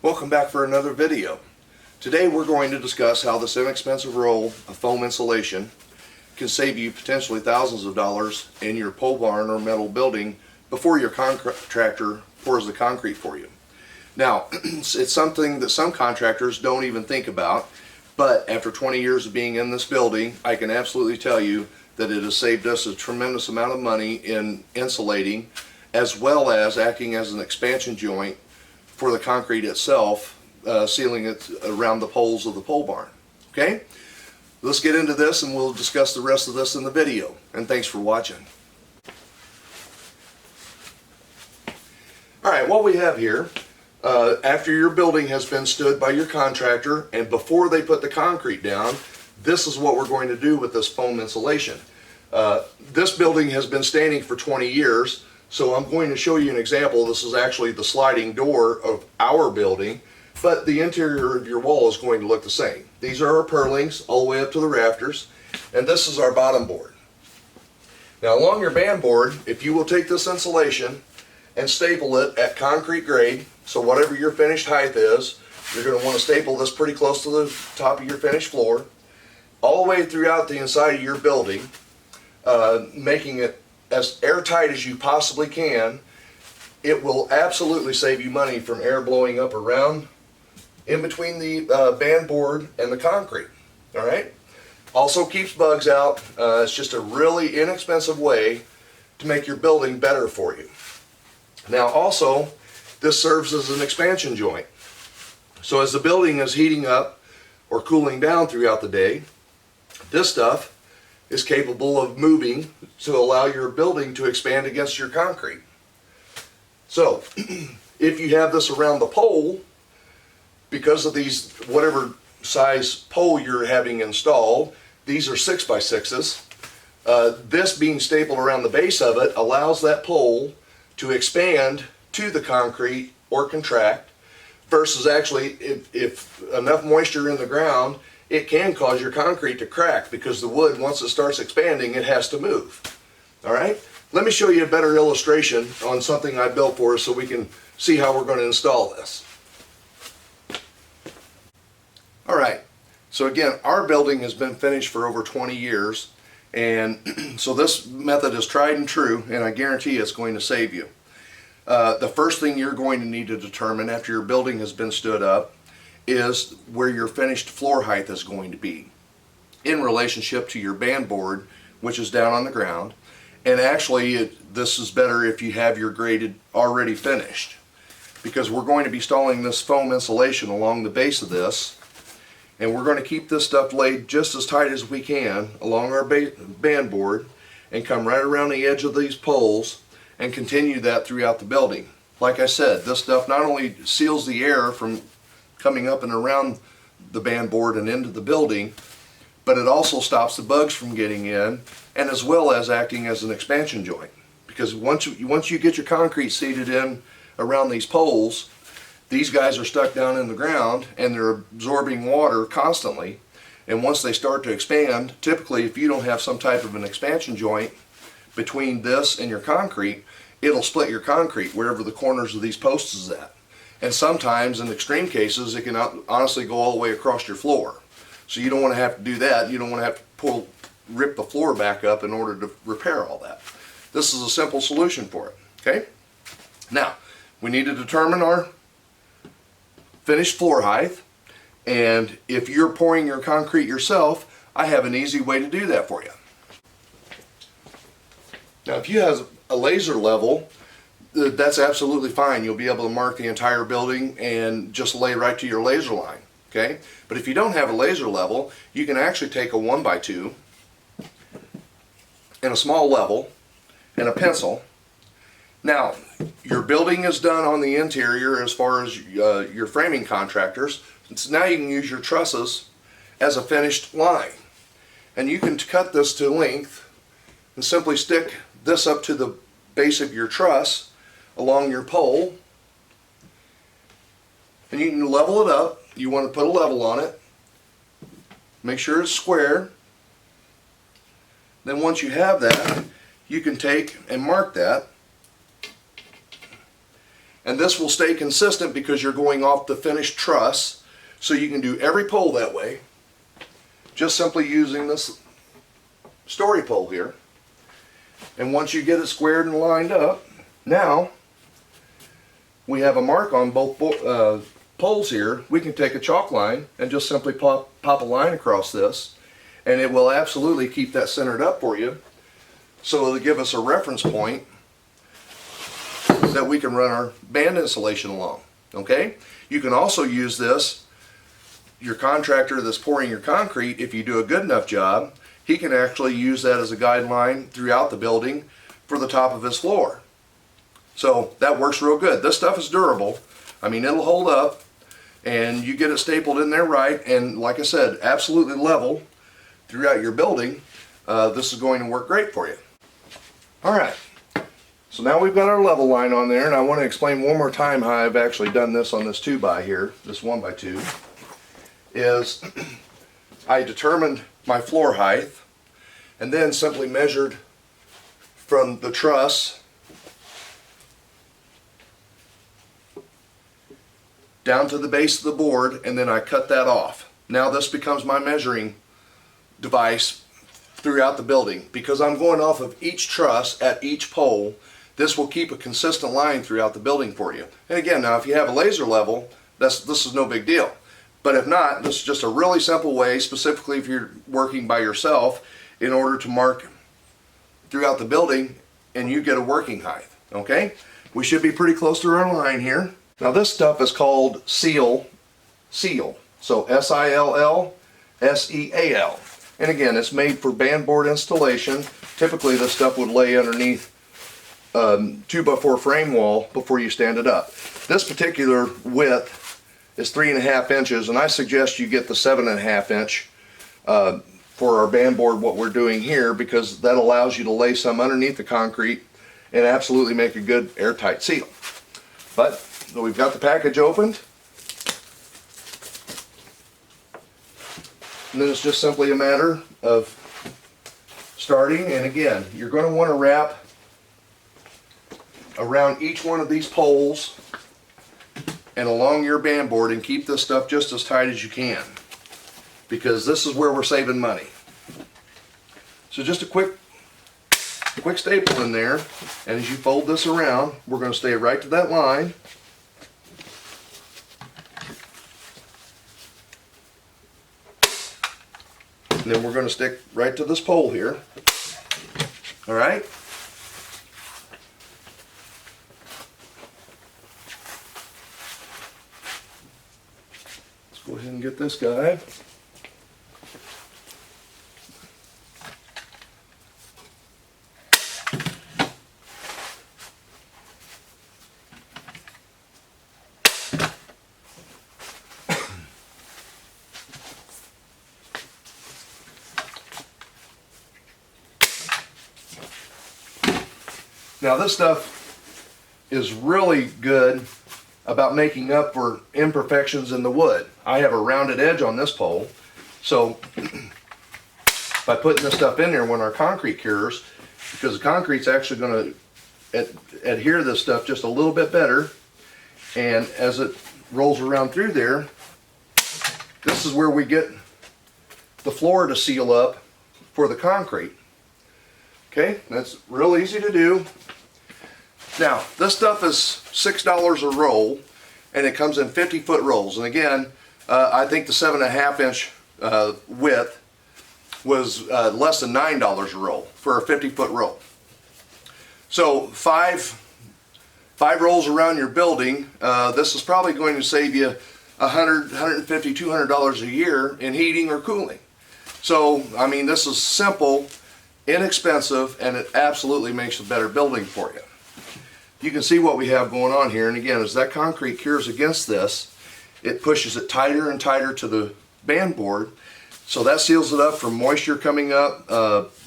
Welcome back for another video. Today we're going to discuss how this inexpensive roll of foam insulation can save you potentially thousands of dollars in your pole barn or metal building before your contractor pours the concrete for you. Now, it's something that some contractors don't even think about, but after 20 years of being in this building, I can absolutely tell you that it has saved us a tremendous amount of money in insulating, as well as acting as an expansion joint for the concrete itself, sealing it around the poles of the pole barn. Okay? Let's get into this and we'll discuss the rest of this in the video. And thanks for watching. Alright, what we have here, after your building has been stood by your contractor and before they put the concrete down, this is what we're going to do with this foam insulation. This building has been standing for 20 years. So I'm going to show you an example. This is actually the sliding door of our building, but the interior of your wall is going to look the same. These are our purlings all the way up to the rafters, and this is our bottom board. Now along your band board, if you will take this insulation and staple it at concrete grade, so whatever your finished height is, you're going to want to staple this pretty close to the top of your finished floor, all the way throughout the inside of your building, making it as airtight as you possibly can. It will absolutely save you money from air blowing up around in between the band board and the concrete. All right. Also keeps bugs out. It's just a really inexpensive way to make your building better for you. Now also, this serves as an expansion joint. So as the building is heating up or cooling down throughout the day, this stuff is capable of moving to allow your building to expand against your concrete. So if you have this around the pole, because of these, whatever size pole you're having installed, these are 6x6s, this being stapled around the base of it allows that pole to expand to the concrete or contract, versus actually if enough moisture in the ground, it can cause your concrete to crack, because the wood, once it starts expanding, it has to move. All right? Let me show you a better illustration on something I built for us so we can see how we're going to install this. All right. So again, our building has been finished for over 20 years, and so this method is tried and true, and I guarantee it's going to save you. The first thing you're going to need to determine after your building has been stood up is where your finished floor height is going to be in relationship to your band board, which is down on the ground. And actually this is better if you have your graded already finished, because we're going to be installing this foam insulation along the base of this, and we're going to keep this stuff laid just as tight as we can along our band board and come right around the edge of these poles and continue that throughout the building. Like I said, this stuff not only seals the air from coming up and around the band board and into the building, but it also stops the bugs from getting in, and as well as acting as an expansion joint. Because once you get your concrete seated in around these poles, these guys are stuck down in the ground and they're absorbing water constantly, and once they start to expand, typically if you don't have some type of an expansion joint between this and your concrete, it'll split your concrete wherever the corners of these posts is at. And sometimes, in extreme cases, it can honestly go all the way across your floor. So you don't want to have to do that. You don't want to have to rip the floor back up in order to repair all that. This is a simple solution for it. Okay? Now, we need to determine our finished floor height. And if you're pouring your concrete yourself, I have an easy way to do that for you. Now, if you have a laser level, that's absolutely fine. You'll be able to mark the entire building and just lay right to your laser line. Okay? But if you don't have a laser level, you can actually take a 1x2 and a small level and a pencil. Now, your building is done on the interior as far as your framing contractors. So now you can use your trusses as a finished line. And you can cut this to length and simply stick this up to the base of your truss along your pole, and you can level it up. You want to put a level on it, make sure it's square. Then once you have that, you can take and mark that, And this will stay consistent because you're going off the finished truss. So you can do every pole that way, just simply using this story pole here. And once you get it squared and lined up, now we have a mark on both poles here. We can take a chalk line and just simply pop a line across this, and it will absolutely keep that centered up for you, so it'll give us a reference point that we can run our band insulation along. Okay? You can also use this, your contractor that's pouring your concrete, if you do a good enough job, he can actually use that as a guideline throughout the building for the top of his floor. So that works real good. This stuff is durable. I mean, it'll hold up, and you get it stapled in there right, and like I said, absolutely level throughout your building. This is going to work great for you. All right, so now we've got our level line on there, and I want to explain one more time how I've actually done this on this 2x here, this 1x2, is I determined my floor height and then simply measured from the truss down to the base of the board, and then I cut that off. Now this becomes my measuring device throughout the building. Because I'm going off of each truss at each pole, this will keep a consistent line throughout the building for you. And again, now if you have a laser level, this is no big deal. But if not, this is just a really simple way, specifically if you're working by yourself, in order to mark throughout the building and you get a working height. Okay? We should be pretty close to our line here. Now this stuff is called seal. So S-I-L-L, S-E-A-L. And again, it's made for band board installation. Typically this stuff would lay underneath 2x4 frame wall before you stand it up. This particular width is 3.5 inches, and I suggest you get the 7.5 inch for our band board, what we're doing here, because that allows you to lay some underneath the concrete and absolutely make a good airtight seal. But we've got the package opened, and then it's just simply a matter of starting. And again, you're going to want to wrap around each one of these poles and along your band board, and keep this stuff just as tight as you can, because this is where we're saving money. So just a quick staple in there, and as you fold this around, we're going to stay right to that line. And then we're going to stick right to this pole here. All right? Let's go ahead and get this guy. Now this stuff is really good about making up for imperfections in the wood. I have a rounded edge on this pole, so by putting this stuff in there when our concrete cures, because the concrete's actually going to adhere to this stuff just a little bit better, and as it rolls around through there, this is where we get the floor to seal up for the concrete. Okay, that's real easy to do. Now, this stuff is $6 a roll, and it comes in 50-foot rolls. And again, I think the 7.5 inch width was less than $9 a roll for a 50-foot roll. So five rolls around your building, this is probably going to save you $100, $150, $200 a year in heating or cooling. So, I mean, this is simple, inexpensive, and it absolutely makes a better building for you. You can see what we have going on here, and again, as that concrete cures against this, it pushes it tighter and tighter to the band board, so that seals it up from moisture coming up,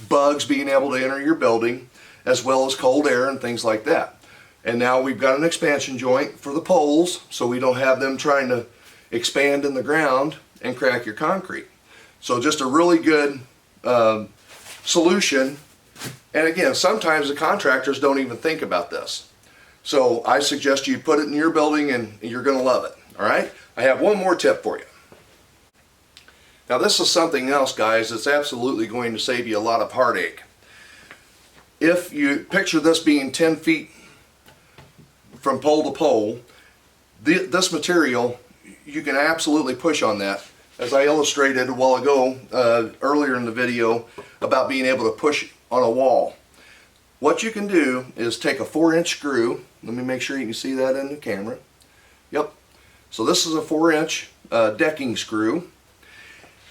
bugs being able to enter your building, as well as cold air and things like that. And now we've got an expansion joint for the poles, so we don't have them trying to expand in the ground and crack your concrete. So just a really good solution. And again, sometimes the contractors don't even think about this. So I suggest you put it in your building and you're going to love it. All right? I have one more tip for you. Now this is something else, guys, that's absolutely going to save you a lot of heartache. If you picture this being 10 feet from pole to pole, this material, you can absolutely push on that, as I illustrated a while ago, earlier in the video, about being able to push on a wall. What you can do is take a 4-inch screw. Let me make sure you can see that in the camera. Yep. So this is a 4-inch decking screw,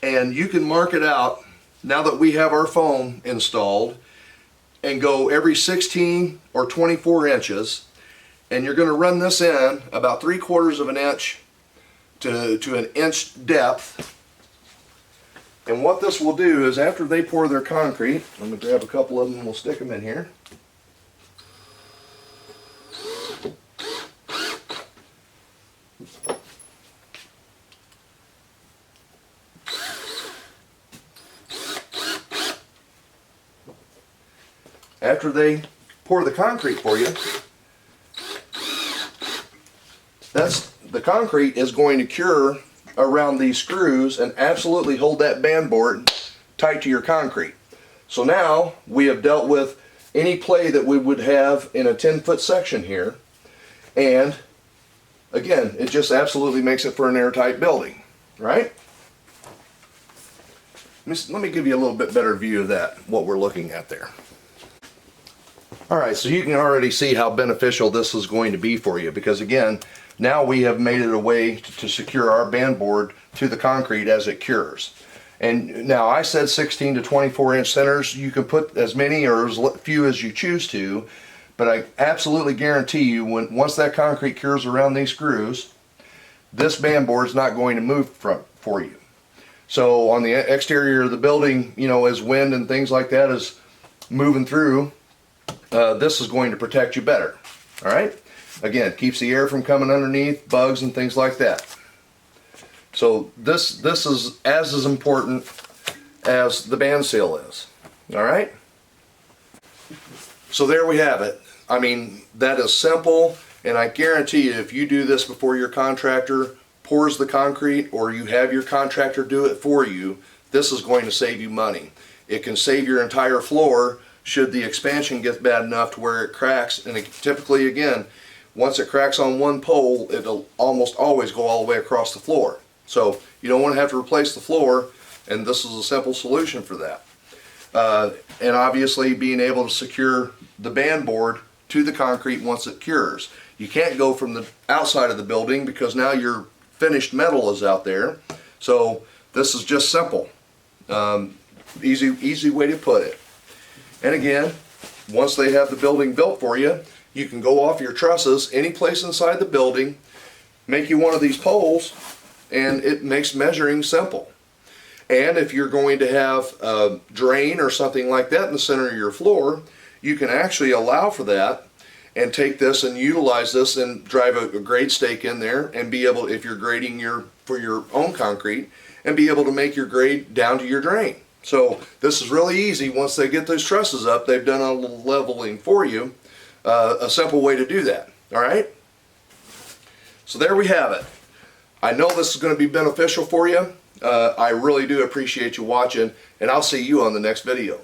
and you can mark it out now that we have our foam installed, and go every 16 or 24 inches, and you're going to run this in about 3/4 of an inch to an inch depth. And what this will do is, after they pour their concrete, let me grab a couple of them and we'll stick them in here. After they pour the concrete for you, the concrete is going to cure around these screws and absolutely hold that band board tight to your concrete. So now we have dealt with any play that we would have in a 10-foot section here, and again, it just absolutely makes it for an airtight building, right? Let me give you a little bit better view of that, what we're looking at there. Alright, so you can already see how beneficial this is going to be for you, because again, now we have made it a way to secure our band board to the concrete as it cures. And now I said 16 to 24 inch centers. You can put as many or as few as you choose to, but I absolutely guarantee you, once that concrete cures around these screws, this band board is not going to move for you. So on the exterior of the building, you know, as wind and things like that is moving through, this is going to protect you better. All right? Again, keeps the air from coming underneath, bugs and things like that. So this is as important as the band seal is. All right? So there we have it. I mean, that is simple, and I guarantee you, if you do this before your contractor pours the concrete, or you have your contractor do it for you, this is going to save you money. It can save your entire floor should the expansion get bad enough to where it cracks. And it typically, again, once it cracks on one pole, it'll almost always go all the way across the floor. So you don't want to have to replace the floor, and this is a simple solution for that. And obviously being able to secure the band board to the concrete once it cures. You can't go from the outside of the building because now your finished metal is out there. So this is just simple. Easy way to put it. And again, once they have the building built for you, you can go off your trusses any place inside the building, make you one of these poles, and it makes measuring simple. And if you're going to have a drain or something like that in the center of your floor, you can actually allow for that and take this and utilize this and drive a grade stake in there and be able, if you're grading for your own concrete, and be able to make your grade down to your drain. So this is really easy. Once they get those trusses up, they've done a little leveling for you. A simple way to do that. All right? So there we have it. I know this is going to be beneficial for you. I really do appreciate you watching, and I'll see you on the next video.